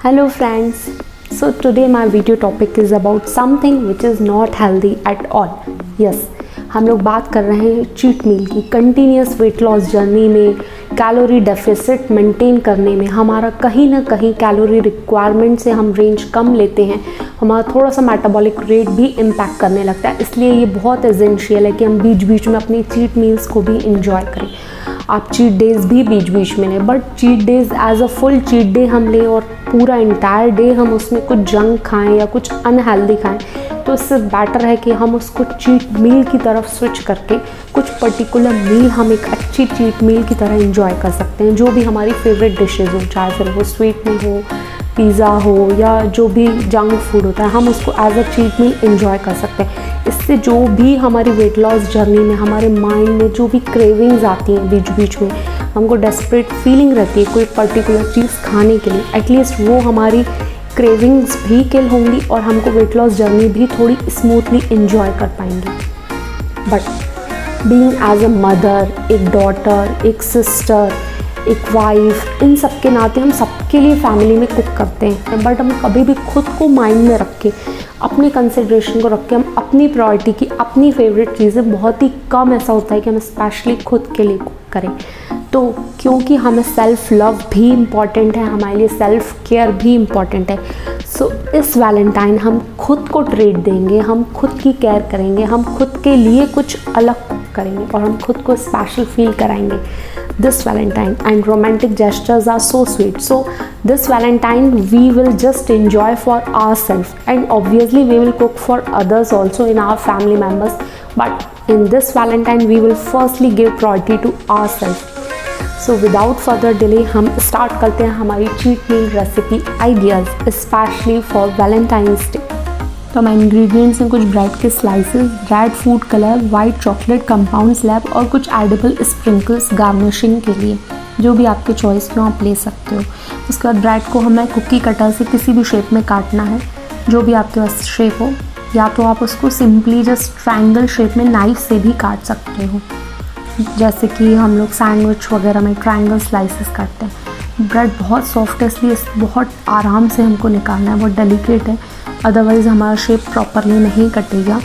Hello friends. So today my video topic is about something which is not healthy at all. Yes, हम लोग बात कर रहे हैं चीट मील की। कंटिन्यूस वेट लॉस जर्नी में कैलोरी डेफिसिट मेंटेन करने में हमारा कहीं ना कहीं कैलोरी रिक्वायरमेंट से हम रेंज कम लेते हैं, हमारा थोड़ा सा मेटाबॉलिक रेट भी इम्पैक्ट करने लगता है। इसलिए ये बहुत एसेंशियल है कि हम बीच बीच में अपनी चीट मील्स को भी इंजॉय करें। आप चीट डेज़ भी बीच बीच में लें, but cheat days as a full cheat day हम लें और पूरा इंटायर डे हम उसमें कुछ जंक खाएं या कुछ अनहेल्दी खाएं, तो इससे बेटर है कि हम उसको चीट मील की तरफ स्विच करके कुछ पर्टिकुलर मील हम एक अच्छी चीट मील की तरह इंजॉय कर सकते हैं। जो भी हमारी फेवरेट डिशेज़ हो, चाहे फिर वो स्वीट में हो, पिज़्ज़ा हो या जो भी जंक फूड होता है, हम उसको as a cheat meal enjoy कर सकते हैं। इससे जो भी हमारी वेट लॉस जर्नी में हमारे माइंड में जो भी क्रेविंग्स आती हैं, बीच बीच में हमको डेस्परेट फीलिंग रहती है कोई पर्टिकुलर चीज़ खाने के लिए, एटलीस्ट वो हमारी क्रेविंग्स भी किल होंगी और हमको वेट लॉस जर्नी भी थोड़ी स्मूथली इंजॉय कर पाएंगे। But being as a mother, एक डॉटर, एक सिस्टर, एक वाइफ, इन सब के नाते हम सबके लिए फैमिली में कुक करते हैं, बट हम कभी भी खुद को माइंड में रख के, अपनी कंसिड्रेशन को रख के, हम अपनी प्रायोरिटी की अपनी फेवरेट चीज़ें बहुत ही कम ऐसा होता है कि हम स्पेशली खुद के लिए कुक करें। तो क्योंकि हमें सेल्फ लव भी इम्पॉर्टेंट है, हमारे लिए सेल्फ केयर भी इम्पॉर्टेंट है। सो इस वैलेंटाइन हम खुद को ट्रीट देंगे, हम खुद की केयर करेंगे, हम खुद के लिए कुछ अलग करेंगे और हम खुद को स्पेशल फील कराएंगे this Valentine, and romantic gestures are so sweet. So this Valentine we will just enjoy for ourselves, and obviously we will cook for others also in our family members, but in this Valentine we will firstly give priority to ourselves. So without further delay हम start करते हैं हमारी cheat meal recipe ideas especially for Valentine's Day. तो हमारे ingredients हैं कुछ bread के slices, red food colour, white chocolate compound slab और कुछ एडिबल स्प्रिंकल्स गार्निशिंग के लिए, जो भी आपके चॉइस के आप ले सकते हो। उसके बाद ब्रेड को हमें कुकी कटर से किसी भी शेप में काटना है, जो भी आपके पास शेप हो, या तो आप उसको सिंपली जस्ट ट्रायंगल शेप में नाइफ से भी काट सकते हो, जैसे कि हम लोग सैंडविच वगैरह में ट्रायंगल स्लाइसेस काटते हैं। ब्रेड बहुत सॉफ्ट है, इसलिए बहुत आराम से हमको निकालना है, बहुत डेलिकेट है, अदरवाइज़ हमारा शेप प्रॉपरली नहीं कटेगा।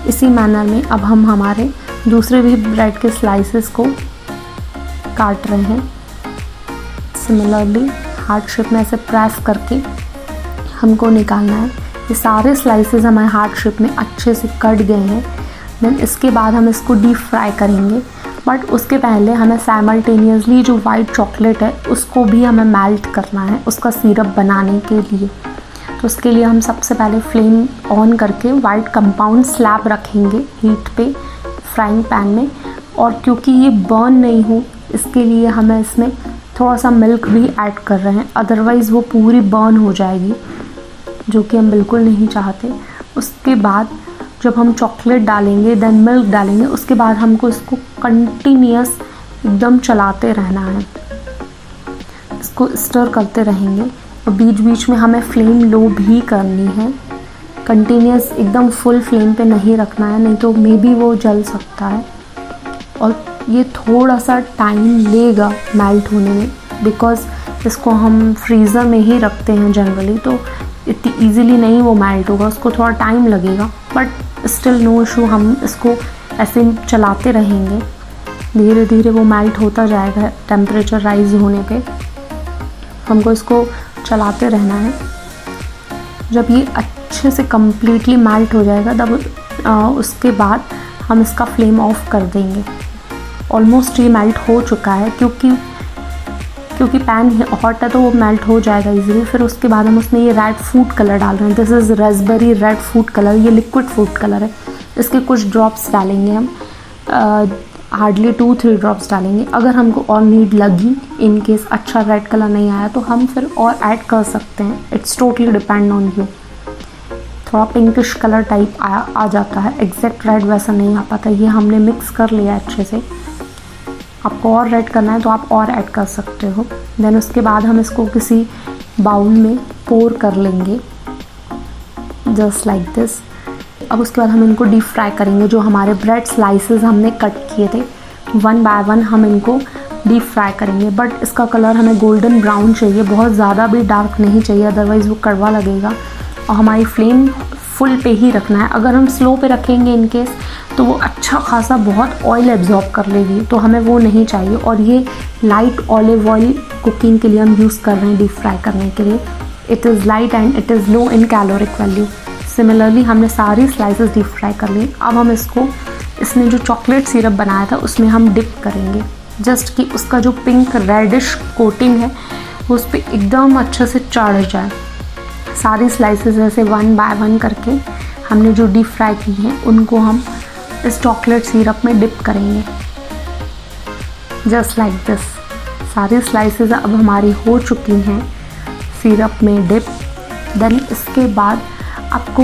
इसी मैनर में अब हम हमारे दूसरे भी ब्रेड के स्लाइसेस को काट रहे हैं। सिमिलरली हार्ट शेप में ऐसे प्रेस करके हमको निकालना है। ये सारे स्लाइसेस हमारे हार्ट शेप में अच्छे से कट गए हैं। देन इसके बाद हम इसको डीप फ्राई करेंगे, बट उसके पहले हमें साइमल्टेनियसली जो वाइट चॉकलेट है उसको भी हमें मेल्ट करना है उसका सिरप बनाने के लिए। तो उसके लिए हम सबसे पहले फ्लेम ऑन करके वाइट कंपाउंड स्लैब रखेंगे हीट पे फ्राइंग पैन में, और क्योंकि ये बर्न नहीं हो इसके लिए हमें इसमें थोड़ा सा मिल्क भी ऐड कर रहे हैं, अदरवाइज़ वो पूरी बर्न हो जाएगी, जो कि हम बिल्कुल नहीं चाहते। उसके बाद जब हम चॉकलेट डालेंगे, देन मिल्क डालेंगे, उसके बाद हमको इसको कंटिन्यूस एकदम चलाते रहना है, इसको स्टर करते रहेंगे और बीच बीच में हमें फ्लेम लो भी करनी है। कंटिन्यूस एकदम फुल फ्लेम पे नहीं रखना है, नहीं तो मे बी वो जल सकता है और ये थोड़ा सा टाइम लेगा मेल्ट होने में, बिकॉज़ इसको हम फ्रीज़र में ही रखते हैं जनरली, तो इतनी ईज़िली नहीं वो मेल्ट होगा, उसको थोड़ा टाइम लगेगा, बट स्टिल नो इशू। हम इसको ऐसे चलाते रहेंगे, धीरे धीरे वो मेल्ट होता जाएगा। टेम्परेचर राइज होने पे हमको इसको चलाते रहना है। जब ये अच्छे से कम्प्लीटली मेल्ट हो जाएगा तब उसके बाद हम इसका फ्लेम ऑफ कर देंगे। ऑलमोस्ट ये मेल्ट हो चुका है, क्योंकि पैन हॉट है तो वो मेल्ट हो जाएगा इजीली। फिर उसके बाद हम उसमें ये रेड फूड कलर डाल रहे हैं। This is Raspberry red food colour, ये लिक्विड फूड कलर है। इसके कुछ ड्रॉप्स डालेंगे हम, हार्डली 2-3 ड्रॉप्स डालेंगे। अगर हमको और नीड लगी, इन केस अच्छा रेड कलर नहीं आया तो हम फिर और ऐड कर सकते हैं। It's totally depend on you. थोड़ा पिंकिश कलर टाइप आ जाता है, एग्जैक्ट रेड वैसा नहीं आ पाता। ये हमने मिक्स कर लिया अच्छे से। आपको और रेड करना है तो आप और ऐड कर सकते हो। देन उसके बाद हम इसको किसी बाउल में पोर कर लेंगे, जस्ट लाइक दिस। अब उसके बाद हम इनको डीप फ्राई करेंगे। जो हमारे ब्रेड स्लाइसेस हमने कट किए थे, 1 बाय 1 हम इनको डीप फ्राई करेंगे। बट इसका कलर हमें गोल्डन ब्राउन चाहिए, बहुत ज़्यादा भी डार्क नहीं चाहिए, अदरवाइज़ वो कड़वा लगेगा। और हमारी फ्लेम फुल पे ही रखना है। अगर हम स्लो पे रखेंगे इन केस तो वो अच्छा खासा बहुत ऑयल एब्जॉर्ब कर लेगी, तो हमें वो नहीं चाहिए। और ये लाइट ऑलिव ऑयल कुकिंग के लिए हम यूज़ कर रहे हैं, डीप फ्राई करने के लिए। It is light and it is low in caloric value. Similarly हमने सारी स्लाइसेस डीप फ्राई कर ली। अब हम इसने जो चॉकलेट सिरप बनाया था उसमें हम डिप करेंगे, जस्ट कि उसका जो पिंक रेडिश कोटिंग है वो उस पर एकदम अच्छे से चढ़ जाए। सारी स्लाइसेस ऐसे वन बाय वन करके हमने जो डीप फ्राई की हैं उनको हम इस चॉकलेट सिरप में डिप करेंगे, जस्ट लाइक दिस। सारी स्लाइसेस अब हमारी हो चुकी हैं सिरप में डिप। देन इसके बाद आपको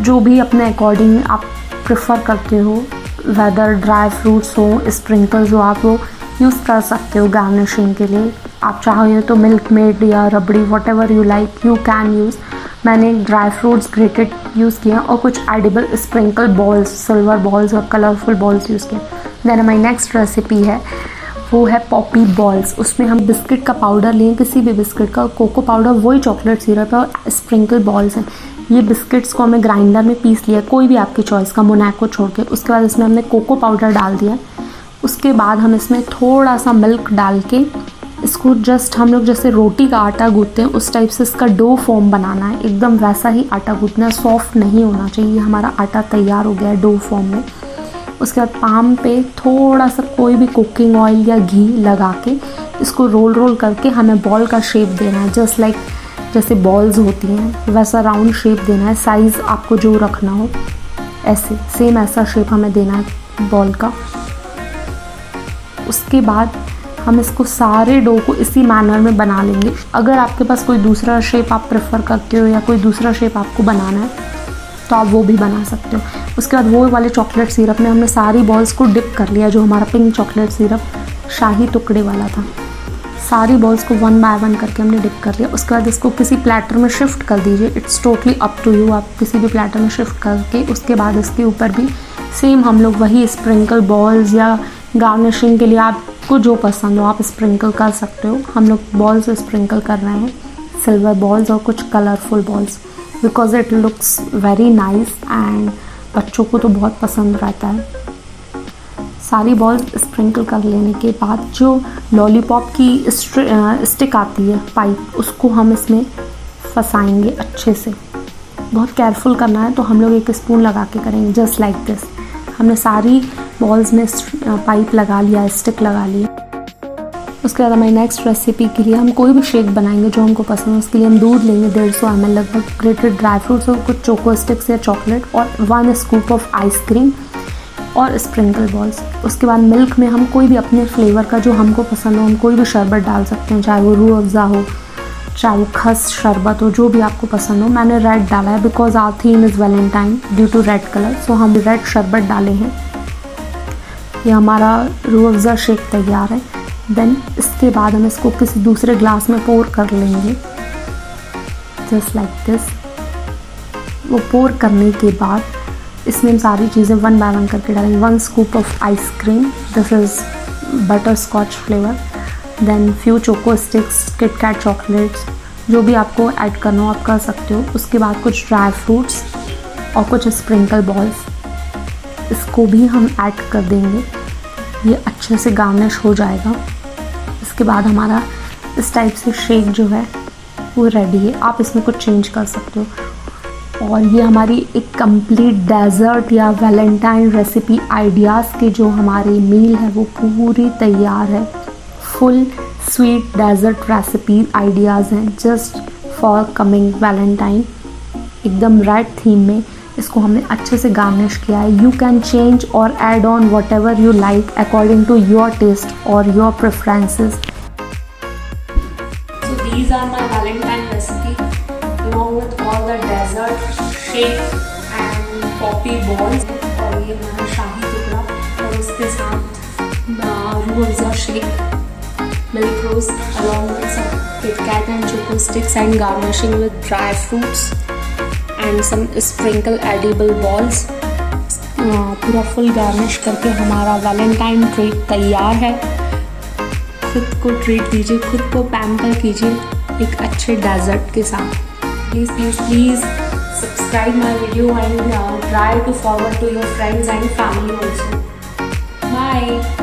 जो भी अपने अकॉर्डिंग आप प्रेफर करते हो, वेदर ड्राई फ्रूट्स हो, स्प्रिंकल्स हो, आप वो यूज़ कर सकते हो गार्निशिंग के लिए। आप चाहो तो मिल्क मेड या rabri, whatever you like you can use. मैंने ड्राई फ्रूट्स ग्रेटेड यूज़ किया और कुछ edible sprinkle balls, silver balls और कलरफुल बॉल्स यूज़ किए। देन हमारी नेक्स्ट रेसिपी है वो है पॉपी बॉल्स। उसमें हम बिस्किट का पाउडर लें, किसी भी बिस्किट का, कोको पाउडर वही चॉकलेट सिरप है और स्प्रिंकल बॉल्स हैं। ये बिस्किट्स को हमें ग्राइंडर में पीस लिया, कोई भी आपकी चॉइस का, मोनाको छोड़ के। उसके बाद इसमें हमने कोको पाउडर डाल दिया। उसके बाद हम इसमें थोड़ा सा मिल्क डाल के इसको जस्ट हम लोग जैसे रोटी का आटा गूँथते हैं उस टाइप से इसका डो फॉर्म बनाना है। एकदम वैसा ही आटा गूँथना है, सॉफ्ट नहीं होना चाहिए। हमारा आटा तैयार हो गया है डो फॉर्म में। उसके बाद पाम पे थोड़ा सा कोई भी कुकिंग ऑयल या घी लगा के इसको रोल करके हमें बॉल का शेप देना है, जस्ट लाइक जैसे बॉल्स होती हैं वैसा राउंड शेप देना है। साइज़ आपको जो रखना हो ऐसे सेम ऐसा शेप हमें देना है बॉल का। उसके बाद हम इसको सारे डो को इसी मैनर में बना लेंगे। अगर आपके पास कोई दूसरा शेप आप प्रेफर करते हो या कोई दूसरा शेप आपको बनाना है तो आप वो भी बना सकते हो। उसके बाद वो वाले चॉकलेट सिरप में हमने सारी बॉल्स को डिप कर लिया, जो हमारा पिंक चॉकलेट सिरप शाही टुकड़े वाला था। सारी बॉल्स को वन बाय वन करके हमने डिप कर लिया। उसके बाद इसको किसी प्लेटर में शिफ्ट कर दीजिए। It's totally up to you, आप किसी भी प्लेटर में शिफ्ट करके उसके बाद इसके ऊपर भी सेम हम लोग वही स्प्रिंकल बॉल्स या गार्निशिंग के लिए आपको जो पसंद हो आप स्प्रिंकल कर सकते हो। हम लोग बॉल्स स्प्रिंकल कर रहे हैं, सिल्वर बॉल्स और कुछ colourful balls, because it looks very nice and बच्चों को तो बहुत पसंद रहता है। सारी बॉल्स स्प्रिंकल कर लेने के बाद जो लॉलीपॉप की स्टिक आती है पाइप, उसको हम इसमें फंसाएंगे अच्छे से। बहुत केयरफुल करना है, तो हम लोग एक स्पून लगा के करेंगे, जस्ट लाइक दिस। हमने सारी बॉल्स में पाइप लगा लिया, स्टिक लगा लिया। उसके बाद हमारी नेक्स्ट रेसिपी के लिए हम कोई भी शेक बनाएंगे जो हमको पसंद है। उसके लिए हम दूध लेंगे 150 ml लगभग, ग्रेटेड ड्राई फ्रूट्स और कुछ चोको स्टिक्स या चॉकलेट और 1 स्कूप ऑफ आइसक्रीम और स्प्रिंकल बॉल्स। उसके बाद मिल्क में हम कोई भी अपने फ्लेवर का जो हमको पसंद हो हम कोई भी शरबत डाल सकते हैं, चाहे वो रूह अफ़ज़ा हो, चाहे वो खस शरबत हो, जो भी आपको पसंद हो। मैंने रेड डाला है because our theme is Valentine due to red colour, so हम रेड शरबत डाले हैं। ये हमारा रूह अफ़ज़ा शेक तैयार है। देन इसके बाद हम इसको किसी दूसरे ग्लास में पोर कर लेंगे, जस्ट लाइक दिस। वो पोर करने के बाद इसमें हम सारी चीज़ें वन बाय वन करके डालेंगे। 1 scoop of ice cream, this is butterscotch flavour. Then few choco sticks, Kit Kat chocolates, जो भी आपको ऐड करना हो आप कर सकते हो। उसके बाद कुछ ड्राई फ्रूट्स और कुछ स्प्रिंकल बॉल्स, इसको भी हम ऐड कर देंगे। ये अच्छे से गार्निश हो जाएगा। इसके बाद हमारा इस टाइप से शेक जो है वो रेडी है। आप इसमें कुछ चेंज कर सकते हो। और ये हमारी एक कंप्लीट डेज़र्ट या वैलेंटाइन रेसिपी आइडियाज़ के जो हमारी मील है वो पूरी तैयार है। Full sweet dessert recipe ideas हैं जस्ट फॉर कमिंग वैलेंटाइन, एकदम रेड थीम में। इसको हमने अच्छे से गार्निश किया है। यू कैन चेंज और add on whatever you like according to your taste और your preferences. So these are my Valentine recipe along with all the dessert, shake and poppy balls। और ये हमारा शाही टुकड़ा और उसके साथ Rooh Afza shake, milk rose along with some Kit Kat and choco sticks and garnishing with dry fruits and some sprinkle edible balls। पूरा full garnish करके हमारा वैलेंटाइन ट्रीट तैयार है। खुद को ट्रीट दीजिए, खुद को पैम्पर कीजिए एक अच्छे डेजर्ट के साथ। Please please please subscribe my video and try to forward to your friends and family also. Bye.